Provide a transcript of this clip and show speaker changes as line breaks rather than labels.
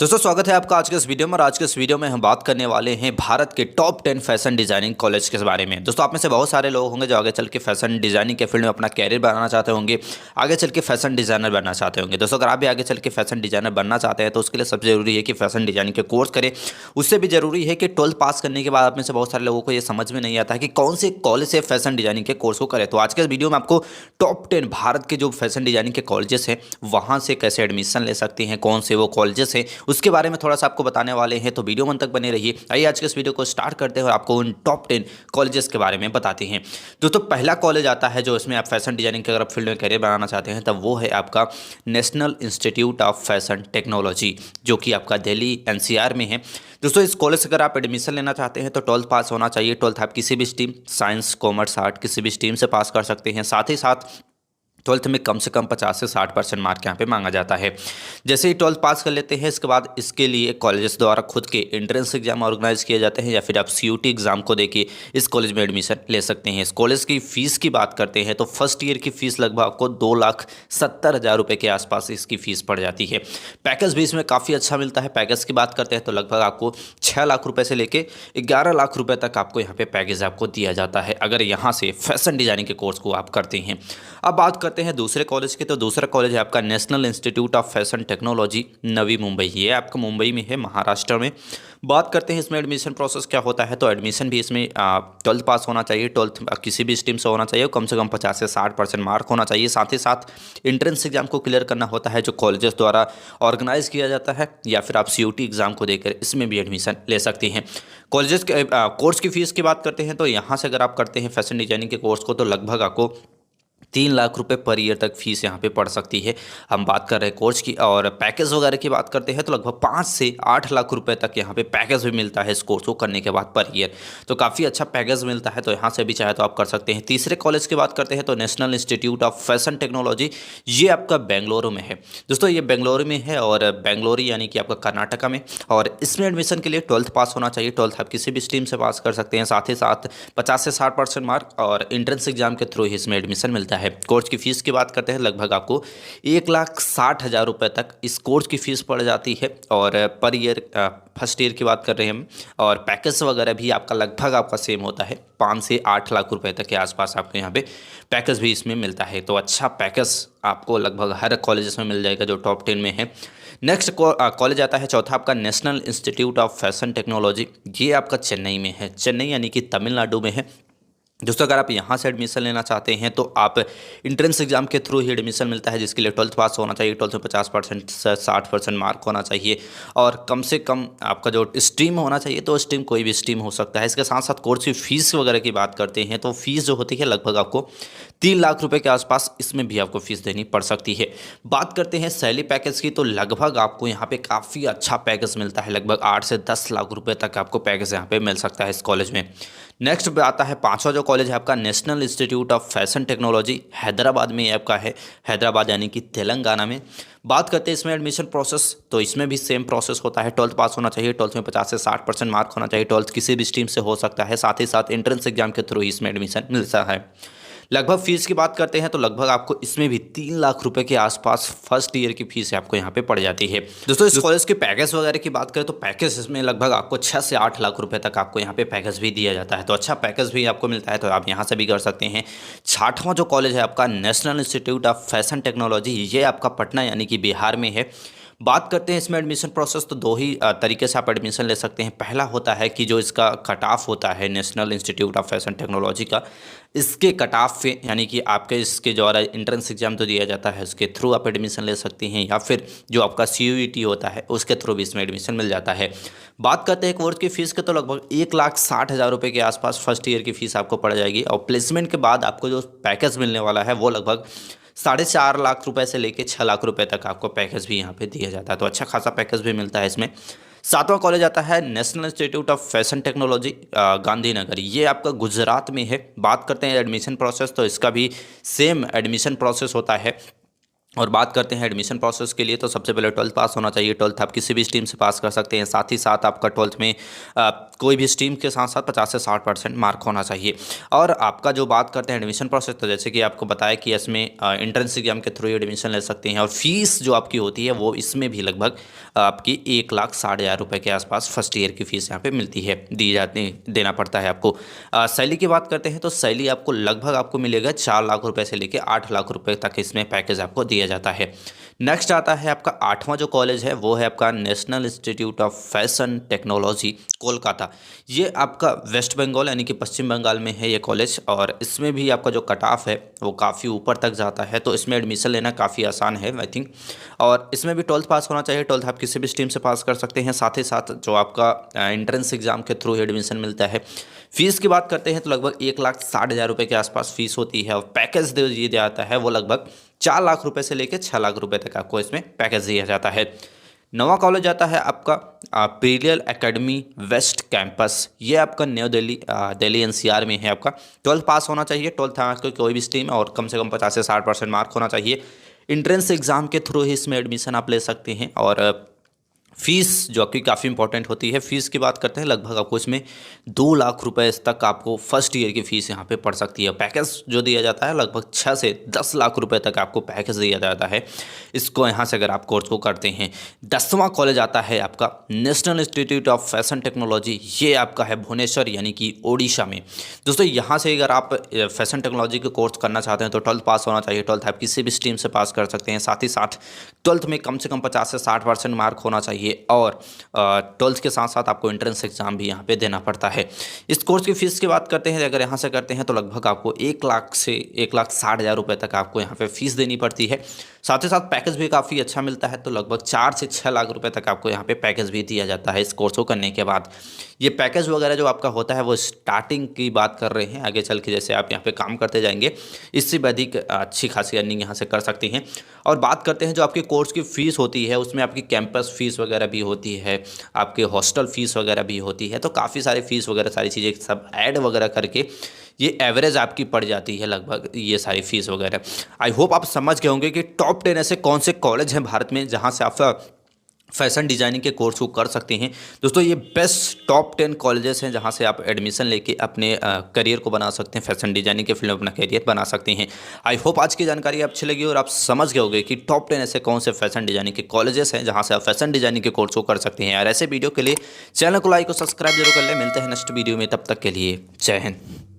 दोस्तों स्वागत है आपका आज के इस वीडियो में। और आज के इस वीडियो में हम बात करने वाले हैं भारत के टॉप 10 फैशन डिजाइनिंग कॉलेज के बारे में। दोस्तों आप में से बहुत सारे लोग होंगे जो आगे चल के फैशन डिजाइनिंग के फील्ड में अपना कैरियर बनाना चाहते होंगे, आगे चल के फैशन डिजाइनर बनना चाहते होंगे। दोस्तों अगर आप भी आगे चल के फैशन डिजाइनर बनना चाहते हैं तो उसके लिए सबसे जरूरी है कि फैशन डिजाइनिंग के कोर्स करें। उससे भी जरूरी है कि 12th पास करने के बाद आप में से बहुत सारे लोगों को ये समझ में नहीं आता है कि कौन से कॉलेज से फैशन डिजाइनिंग के कोर्स को करें। तो आज के इस वीडियो में आपको टॉप 10 भारत के जो फैशन डिजाइनिंग के कॉलेजेस हैं वहाँ से कैसे एडमिशन ले सकते हैं, कौन से वो कॉलेजेस हैं, उसके बारे में थोड़ा आपको बताने वाले हैं। तो वीडियो में तक बने रहिए। आइए आज के इस वीडियो को स्टार्ट करते हैं और आपको उन टॉप 10 कॉलेजेस के बारे में बताते हैं। दोस्तों पहला कॉलेज आता है जो इसमें आप फैशन डिजाइनिंग के अगर आप फील्ड में करियर बनाना चाहते हैं तब वो है आपका national institute of fashion technology, जो कि आपका दिल्ली एनसीआर में है। दोस्तों इस कॉलेज से अगर आप एडमिशन लेना चाहते हैं तो 12th पास होना चाहिए। 12th आप किसी भी स्ट्रीम, साइंस, कॉमर्स, आर्ट, किसी भी स्ट्रीम से पास कर सकते हैं। साथ ही साथ 12th में कम से कम 50 से 60% मार्क यहाँ पे मांगा जाता है। जैसे ही 12th पास कर लेते हैं इसके बाद इसके लिए कॉलेजेस द्वारा खुद के एंट्रेंस एग्जाम ऑर्गेनाइज किए जाते हैं या फिर आप सीयूटी एग्जाम को देके इस कॉलेज में एडमिशन ले सकते हैं। इस कॉलेज की फ़ीस की बात करते हैं तो फर्स्ट ईयर की फ़ीस लगभग आपको 2,70,000 रुपये के आसपास इसकी फ़ीस पड़ जाती है। पैकेज भी इसमें काफ़ी अच्छा मिलता है। पैकेज की बात करते हैं तो लगभग आपको 6 लाख रुपये से लेके 11 लाख रुपये तक आपको यहाँ पे पैकेज आपको दिया जाता है अगर यहाँ से फैशन डिजाइनिंग के कोर्स को आप करते हैं। अब बात करते हैं दूसरे कॉलेज के। तो दूसरा कॉलेज है आपका national institute of fashion technology, Navi Mumbai. ये आपका मुंबई में है, महाराष्ट्र में। बात करते हैं इसमें एडमिशन प्रोसेस क्या होता है। तो एडमिशन भी इसमें 12th पास होना चाहिए। 12th किसी भी स्ट्रीम से होना चाहिए, कम से कम 50 से 60% मार्क होना चाहिए। साथ ही साथ एंट्रेंस एग्जाम को क्लियर करना होता है जो कॉलेजेस द्वारा ऑर्गेनाइज किया जाता है, या फिर आप सीयूटी एग्जाम को देकर इसमें भी एडमिशन ले सकते हैं। कॉलेजेस के कोर्स की फीस की बात करते हैं तो यहाँ से अगर आप करते हैं फैशन डिजाइनिंग के कोर्स को तो लगभग आपको 3 लाख रुपए पर ईयर तक फीस यहाँ पे पड़ सकती है। हम बात कर रहे हैं कोर्स की। और पैकेज वगैरह की बात करते हैं तो लगभग 5 से 8 लाख रुपए तक यहाँ पे पैकेज भी मिलता है इस कोर्स को करने के बाद पर ईयर। तो काफ़ी अच्छा पैकेज मिलता है, तो यहाँ से भी चाहे तो आप कर सकते हैं। तीसरे कॉलेज की बात करते हैं तो national institute of fashion technology, ये आपका बेंगलुरु में है। दोस्तों ये बेंगलुरु में है और बेंगलुरु यानी कि आपका कर्नाटका में। और इसमें एडमिशन के लिए 12th पास होना चाहिए। 12th आप किसी भी स्ट्रीम से पास कर सकते हैं। साथ ही साथ 50 से 60% मार्क और एंट्रेंस एग्जाम के थ्रू ही इसमें एडमिशन मिलता है। कोर्स की फीस की बात करते हैं लगभग आपको 1,60,000 रुपये तक इस कोर्स की फीस पड़ जाती है। और पर ईयर फर्स्ट ईयर की बात कर रहे हैं हम। और पैकेज वगैरह भी आपका लगभग आपका सेम होता है, 5 से 8 लाख रुपए तक के आसपास आपको यहाँ पे पैकेज भी इसमें मिलता है। तो अच्छा पैकेज आपको लगभग हर कॉलेज में मिल जाएगा जो टॉप 10 में है। नेक्स्ट कॉलेज आता है चौथा आपका national institute of fashion technology. ये आपका चेन्नई में है। चेन्नई यानी कि तमिलनाडु में है। दोस्तों अगर आप यहाँ से एडमिशन लेना चाहते हैं तो आप इंट्रेंस एग्जाम के थ्रू ही एडमिशन मिलता है, जिसके लिए 12th पास होना चाहिए। 12th में 50% से 60% मार्क होना चाहिए और कम से कम आपका जो स्ट्रीम होना चाहिए तो स्ट्रीम कोई भी स्ट्रीम हो सकता है। इसके साथ साथ कोर्स की फीस वगैरह की बात करते हैं तो फीस जो होती है लगभग आपको 3 लाख रुपए के आसपास इसमें भी आपको फीस देनी पड़ सकती है। बात करते हैं सैलरी पैकेज की तो लगभग आपको यहाँ पे काफ़ी अच्छा पैकेज मिलता है। लगभग 8 से 10 लाख रुपए तक आपको पैकेज यहाँ पे मिल सकता है इस कॉलेज में। नेक्स्ट आता है पांचवा जो कॉलेज है आपका national institute of fashion technology, Hyderabad में आपका है। हैदराबाद यानी कि तेलंगाना में। बात करते हैं इसमें एडमिशन प्रोसेस तो इसमें भी सेम प्रोसेस होता है। 12th पास होना चाहिए। 12th में 50 से 60% मार्क होना चाहिए। 12th किसी भी स्ट्रीम से हो सकता है। साथ ही साथ एंट्रेंस एग्जाम के थ्रू ही इसमें एडमिशन मिलता है। लगभग फीस की बात करते हैं तो लगभग आपको इसमें भी 3 लाख रुपए के आसपास फर्स्ट ईयर की फीस आपको यहाँ पे पड़ जाती है। दोस्तों इस कॉलेज के पैकेज वगैरह की बात करें तो पैकेज इसमें लगभग आपको 6 से 8 लाख रुपए तक आपको यहाँ पे पैकेज भी दिया जाता है। तो अच्छा पैकेज भी आपको मिलता है, तो आप यहाँ से भी कर सकते हैं। छठवां जो कॉलेज है आपका national institute of fashion technology, ये आपका पटना यानी कि बिहार में है। बात करते हैं इसमें एडमिशन प्रोसेस तो दो ही तरीके से आप एडमिशन ले सकते हैं। पहला होता है कि जो इसका कट ऑफ होता है national institute of fashion technology का, इसके कट ऑफ पे यानी कि आपके इसके द्वारा एंट्रेंस एग्जाम तो दिया जाता है उसके थ्रू आप एडमिशन ले सकते हैं, या फिर जो आपका सीयूईटी होता है उसके थ्रू भी इसमें एडमिशन मिल जाता है। बात करते हैं कोर्स की फीस के तो लगभग 1,60,000 रुपये के आसपास फर्स्ट ईयर की फीस आपको पड़ जाएगी। और प्लेसमेंट के बाद आपको जो पैकेज मिलने वाला है वो लगभग 4.5 लाख रुपए से लेके 6 लाख रुपए तक आपको पैकेज भी यहाँ पे दिया जाता है। तो अच्छा खासा पैकेज भी मिलता है इसमें। सातवां कॉलेज आता है national institute of fashion technology, Gandhinagar. ये आपका गुजरात में है। बात करते हैं एडमिशन प्रोसेस तो इसका भी सेम एडमिशन प्रोसेस होता है। और बात करते हैं एडमिशन प्रोसेस के लिए, तो सबसे पहले 12th पास होना चाहिए। 12th आप किसी भी स्ट्रीम से पास कर सकते हैं। साथ ही साथ आपका 12th में कोई भी स्ट्रीम के साथ साथ 50 से 60% मार्क होना चाहिए। और आपका जो बात करते हैं एडमिशन प्रोसेस, तो जैसे कि आपको बताया कि इसमें एंट्रेंस एग्जाम के थ्रू एडमिशन ले सकते हैं। और फीस जो आपकी होती है वो इसमें भी लगभग आपकी 1,60,000 रुपये के आसपास फर्स्ट ईयर की फ़ीस यहाँ पे मिलती है, देना पड़ता है आपको। सैलरी की बात करते हैं तो सैलरी आपको लगभग आपको मिलेगा 4 लाख रुपए से लेकर 8 लाख रुपए तक इसमें पैकेज आपको दिया जाता है। नेक्स्ट आता है आपका 8वां जो कॉलेज है वो है आपका national institute of fashion technology Kolkata. ये आपका वेस्ट बंगाल यानी कि पश्चिम बंगाल में है ये कॉलेज, और इसमें भी आपका जो कट ऑफ है वो काफ़ी ऊपर तक जाता है, तो इसमें एडमिशन लेना काफ़ी आसान है आई थिंक। और इसमें भी 12th पास होना चाहिए। 12th आप किसी भी स्ट्रीम से पास कर सकते हैं। साथ ही साथ जो आपका एंट्रेंस एग्जाम के थ्रू एडमिशन मिलता है। फीस की बात करते हैं तो लगभग 1,60,000 रुपये के आसपास फीस होती है। और पैकेज जो ये जाता है वो लगभग 4 लाख रुपए से लेकर 6 लाख रुपए तक आपको इसमें पैकेज दिया जाता है। 9वां कॉलेज आता है आपका पीरियल एकेडमी वेस्ट कैंपस। ये आपका न्यू दिल्ली दिल्ली एनसीआर में है। आपका 12th पास होना चाहिए। 12th आपको कोई भी स्ट्रीम और कम से कम 50 से 60% मार्क होना चाहिए। इंट्रेंस एग्जाम के थ्रू ही इसमें एडमिशन आप ले सकते हैं। और फीस जो आपकी काफ़ी इंपॉर्टेंट होती है, फीस की बात करते हैं लगभग आपको इसमें 2 लाख रुपए तक आपको फर्स्ट ईयर की फ़ीस यहाँ पे पड़ सकती है। पैकेज जो दिया जाता है लगभग 6 से 10 लाख रुपए तक आपको पैकेज दिया जाता है इसको यहाँ से अगर आप कोर्स को करते हैं। 10वां कॉलेज आता है आपका national institute of fashion technology. ये आपका है भुवनेश्वर यानी कि ओडिशा में। दोस्तों यहाँ से अगर आप फैशन टेक्नोलॉजी के कोर्स करना चाहते हैं तो 12th पास होना चाहिए। 12th आप किसी भी स्ट्रीम से पास कर सकते हैं। साथ ही साथ 12th में कम से कम 50 से 60% मार्क होना चाहिए। और 12th के साथ साथ आपको एंट्रेंस एग्जाम भी यहाँ पे देना पड़ता है। इस कोर्स की फीस की बात करते हैं, अगर यहाँ से करते हैं तो लगभग आपको 1 लाख से 1,60,000 रुपये तक आपको यहाँ पे फीस देनी पड़ती है। साथ ही साथ पैकेज भी काफ़ी अच्छा मिलता है, तो लगभग 4 से 6 लाख रुपए तक आपको यहाँ पे पैकेज भी दिया जाता है इस कोर्स को करने के बाद। ये पैकेज वगैरह जो आपका होता है वो स्टार्टिंग की बात कर रहे हैं, आगे चल के जैसे आप यहाँ पे काम करते जाएंगे इससे भी अधिक अच्छी खासी अर्निंग यहाँ से कर सकती हैं। और बात करते हैं जो आपकी कोर्स की फ़ीस होती है उसमें आपकी कैंपस फ़ीस वगैरह भी होती है, आपके हॉस्टल फ़ीस वगैरह भी होती है, तो काफ़ी सारी फ़ीस वगैरह सारी चीज़ें सब ऐड वगैरह करके ये एवरेज आपकी पड़ जाती है लगभग ये सारी फीस वगैरह। आई होप आप समझ गए होंगे कि टॉप 10 ऐसे कौन से कॉलेज हैं भारत में जहां से आप फैशन डिज़ाइनिंग के कोर्स को कर सकते हैं। दोस्तों ये बेस्ट टॉप 10 कॉलेजेस हैं जहां से आप एडमिशन लेके अपने करियर को बना सकते हैं, फैशन डिज़ाइनिंग के फील्ड में अपना करियर बना सकते हैं। आई होप आज की जानकारी अच्छी लगी और आप समझ गए होंगे कि टॉप 10 ऐसे कौन से फैशन डिज़ाइनिंग के कॉलेजेस हैं जहां से आप फैशन डिज़ाइनिंग के कोर्स को कर सकते हैं। और ऐसे वीडियो के लिए चैनल को लाइक और सब्सक्राइब जरूर कर लें। मिलते हैं नेक्स्ट वीडियो में, तब तक के लिए जय हिंद।